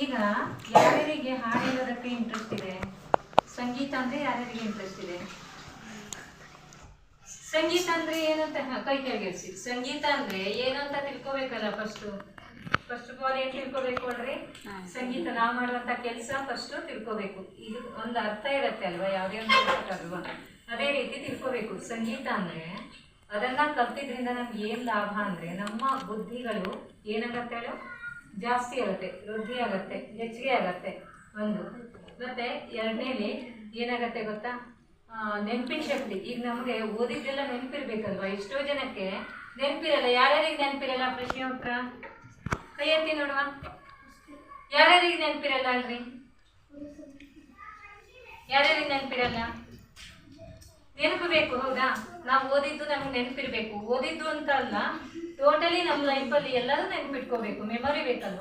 ಈಗ ಯಾರ್ಯಾರಿಗೆ ಹಾಡು ಹೇಳೋದಕ್ಕೆ ಇಂಟ್ರೆಸ್ಟ್ ಇದೆ? ಸಂಗೀತ ಅಂದ್ರೆ ಯಾರ್ಯಾರಿಗೆ ಇಂಟ್ರೆಸ್ಟ್ ಇದೆ? ಸಂಗೀತ ಅಂದ್ರೆ ಏನಂತ ಕೈ ಕೆಳಗಿರಿಸಿ. ಸಂಗೀತ ಅಂದ್ರೆ ಏನು ಅಂತ ತಿಳ್ಕೊಬೇಕಲ್ಲ. ಫಸ್ಟ್ ಆಫ್ ಆಲ್ ಏನ್ ತಿಳ್ಕೊಬೇಕು ಅಲ್ರಿ? ಸಂಗೀತ ನಾವು ಮಾಡುವಂತ ಕೆಲಸ ಫಸ್ಟ್ ತಿಳ್ಕೊಬೇಕು. ಇದು ಒಂದು ಅರ್ಥ ಇರತ್ತೆ ಅಲ್ವಾ, ಯಾವುದೇ ಒಂದು ಅಲ್ವಾ, ಅದೇ ರೀತಿ ತಿಳ್ಕೊಬೇಕು. ಸಂಗೀತ ಅಂದ್ರೆ ಅದನ್ನ ಕಲ್ತಿದ್ರಿಂದ ನಮ್ಗೆ ಏನ್ ಲಾಭ ಅಂದ್ರೆ ನಮ್ಮ ಬುದ್ಧಿಗಳು ಏನಾಗತ್ತೆ ಹೇಳು, ಜಾಸ್ತಿ ಆಗುತ್ತೆ, ವೃದ್ಧಿ ಆಗತ್ತೆ, ಹೆಚ್ಚಿಗೆ ಆಗತ್ತೆ ಒಂದು. ಮತ್ತೆ ಎರಡನೇಲಿ ಏನಾಗತ್ತೆ ಗೊತ್ತಾ, ನೆನಪಿನ ಶಕ್ತಿ. ಈಗ ನಮಗೆ ಓದಿದ್ದೆಲ್ಲ ನೆನಪಿರ್ಬೇಕಲ್ವಾ, ಎಷ್ಟೋ ಜನಕ್ಕೆ ನೆನಪಿರಲ್ಲ. ಯಾರ್ಯಾರಿಗೆ ನೆನಪಿರಲ್ಲ? ಪ್ರಶ್ನೆ ಉತ್ತರ ಕೈ ಎತ್ತಿ ನೋಡುವ. ಯಾರ್ಯಾರಿಗೆ ನೆನಪಿರಲ್ಲ ಅಲ್ರಿ? ಯಾರ್ಯಾರಿಗೆ ನೆನಪಿರಲ್ಲ? ನೆನಪು ಬೇಕು, ಹೌದಾ? ನಾವು ಓದಿದ್ದು ನಮ್ಗೆ ನೆನಪಿರ್ಬೇಕು. ಓದಿದ್ದು ಅಂತ ಅಲ್ಲ, ಟೋಟಲಿ ನಮ್ಮ ಲೈಫಲ್ಲಿ ಎಲ್ಲರೂ ನೆನಪಿಟ್ಕೋಬೇಕು, ಮೆಮೊರಿ ಬೇಕಲ್ವ.